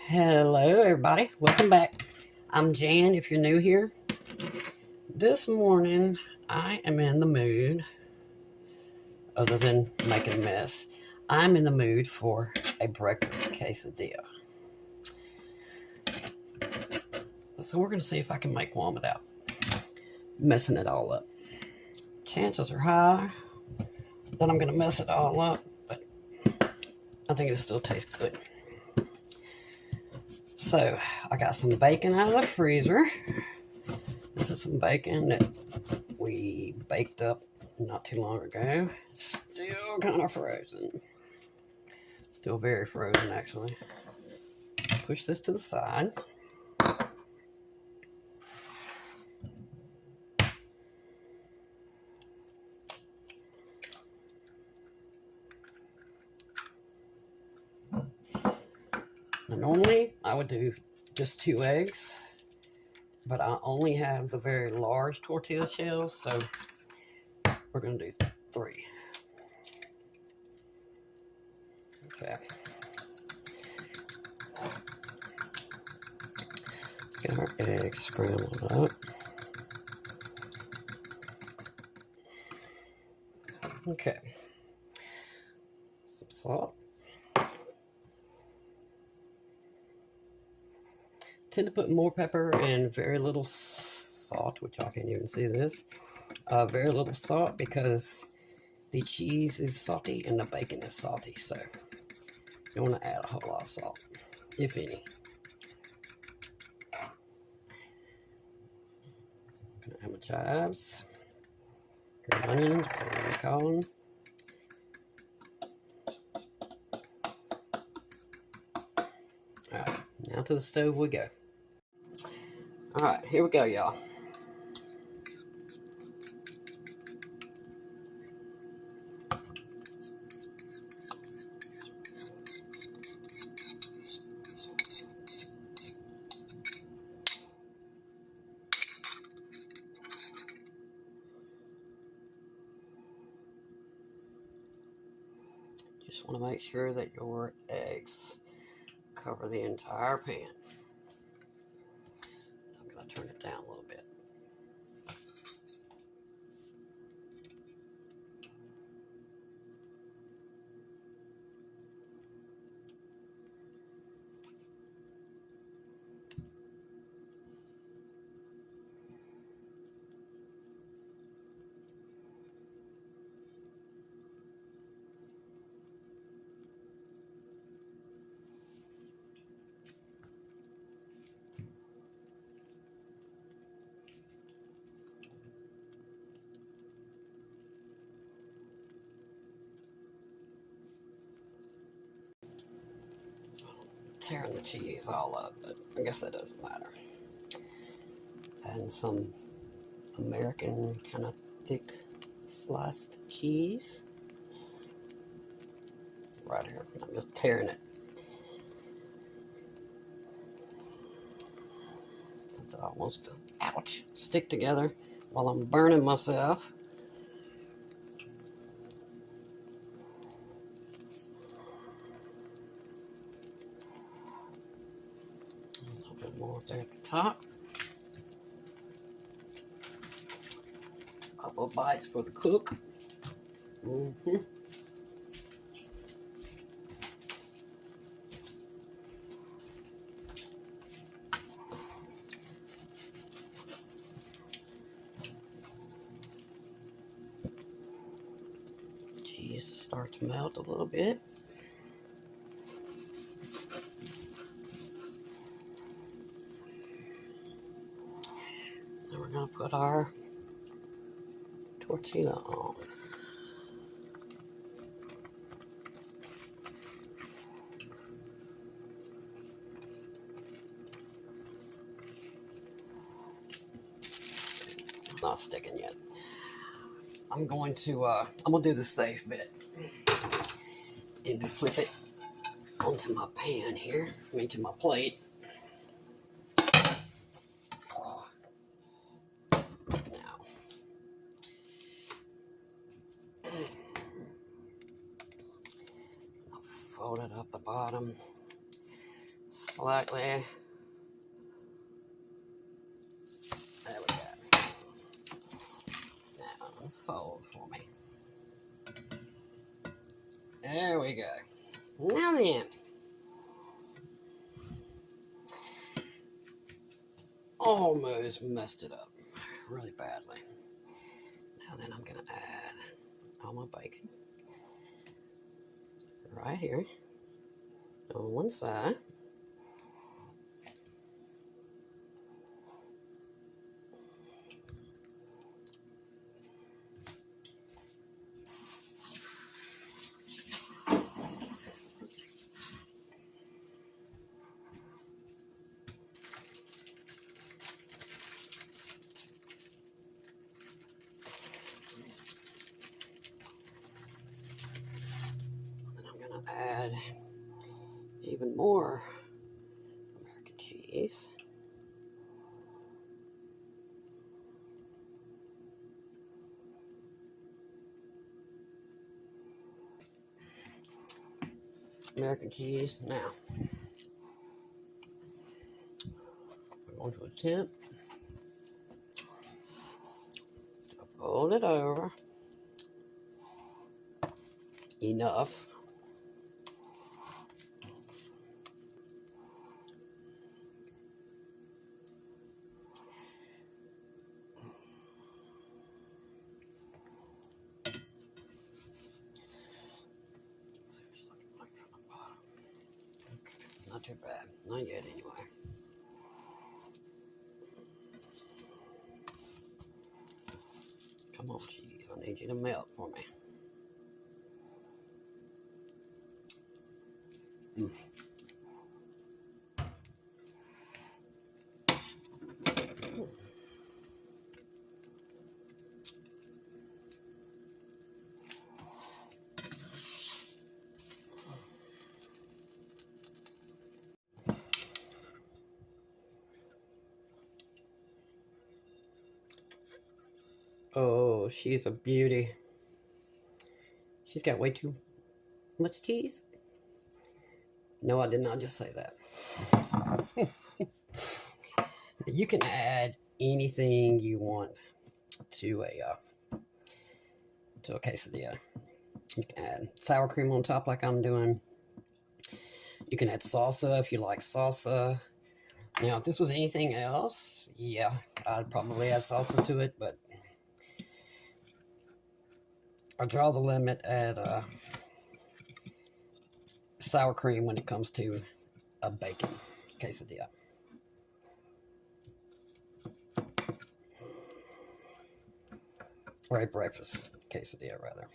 Hello, everybody. Welcome back. I'm Jan, if you're new here. This morning, I am in the mood, other than making a mess, I'm in the mood for a breakfast quesadilla. So we're going to see if I can make one without messing it all up. Chances are high that I'm going to mess it all up, but I think it'll still taste good. So, I got some bacon out of the freezer. This is some bacon that we baked up not too long ago. It's still kind of frozen. Still very frozen, actually. Push this to the side. Now, normally, I would do just 2 eggs, but I only have the very large tortilla shells, so we're going to do 3. Okay. Get our eggs scrambled up. Okay. Some salt. Tend to put more pepper and very little salt, which y'all can't even see this. Very little salt because the cheese is salty and the bacon is salty, so you don't want to add a whole lot of salt, if any. Gonna add my chives, green onions, whatever you call them. All right, now to the stove we go. All right, here we go, y'all. Just want to make sure that your eggs cover the entire pan. I'm going to turn it down a little bit. Tearing the cheese all up, but I guess that doesn't matter. And some American kind of thick sliced cheese. Right here. I'm just tearing it. Since it all wants to, ouch, stick together while I'm burning myself. A little bit more there at the top. A couple of bites for the cook. Cheese start to melt a little bit. Then we're going to put our tortilla on. Not sticking yet. I'm gonna do the safe bet and flip it onto my pan here, to my plate. Now, I'll fold it up the bottom, slightly. There we go. Now fold for me. There we go. Now then, almost messed it up really badly. Now then I'm going to add all my bacon right here on one side. Add even more American cheese. American cheese. Now, we're going to attempt to fold it over enough . Not too bad. Not yet, anyway. Come on, cheese. I need you to melt for me. Mm. Oh, she's a beauty. She's got way too much cheese. No, I did not just say that. You can add anything you want to a quesadilla. You can add sour cream on top like I'm doing. You can add salsa if you like salsa. Now, if this was anything else, yeah, I'd probably add salsa to it, but I draw the limit at sour cream when it comes to a bacon quesadilla. Or a breakfast quesadilla, rather.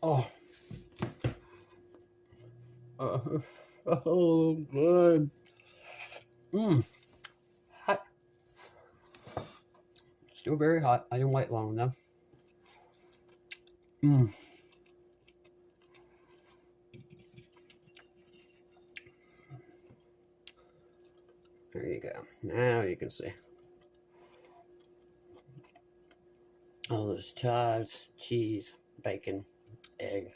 Oh. Oh, good. Hot. Still very hot. I didn't wait long enough. There you go. Now you can see. All those chives, cheese, bacon, egg.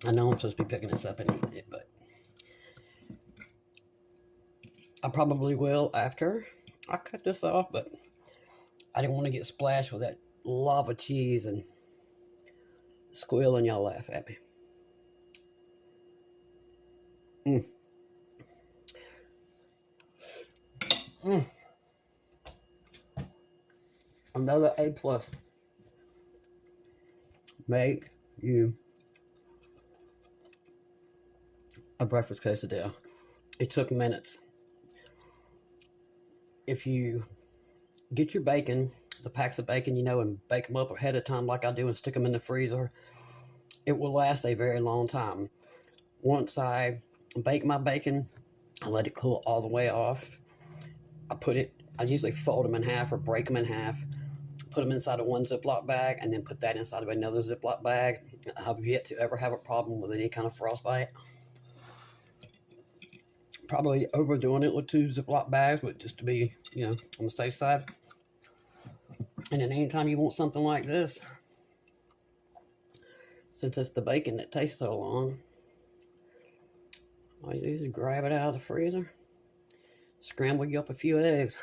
I know I'm supposed to be picking this up and eating it, but I probably will after I cut this off, but I didn't want to get splashed with that lava cheese and squeal and y'all laugh at me. Another A+. Make you a breakfast quesadilla. It took minutes. If you get your bacon, the packs of bacon, and bake them up ahead of time like I do and stick them in the freezer, it will last a very long time. Once I bake my bacon, I let it cool all the way off. I usually fold them in half or break them in half, put them inside of one Ziploc bag and then put that inside of another Ziploc bag. I've yet to ever have a problem with any kind of frostbite. Probably overdoing it with 2 Ziploc bags, but just to be, you know, on the safe side. And then anytime you want something like this, since it's the bacon that tastes so long, all you do is grab it out of the freezer, scramble you up a few eggs.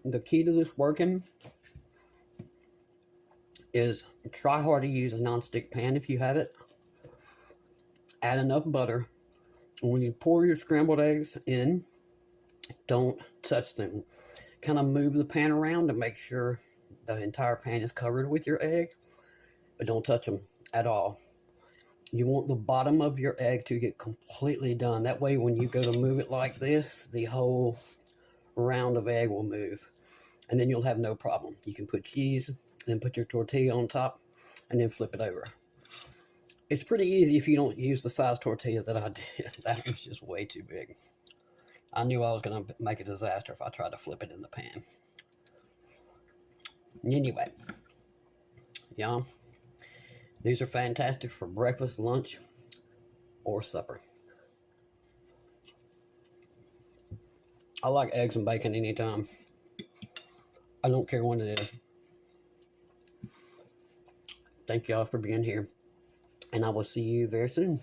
The key to this working is try hard to use a nonstick pan if you have it. Add enough butter. And when you pour your scrambled eggs in, don't touch them. Kind of move the pan around to make sure the entire pan is covered with your egg, but don't touch them at all. You want the bottom of your egg to get completely done. That way when you go to move it like this, the whole round of egg will move. And then you'll have no problem. You can put cheese, then put your tortilla on top, and then flip it over. It's pretty easy if you don't use the size tortilla that I did. That was just way too big. I knew I was going to make a disaster if I tried to flip it in the pan. Anyway, y'all, these are fantastic for breakfast, lunch, or supper. I like eggs and bacon anytime. I don't care when it is. Thank y'all for being here, and I will see you very soon.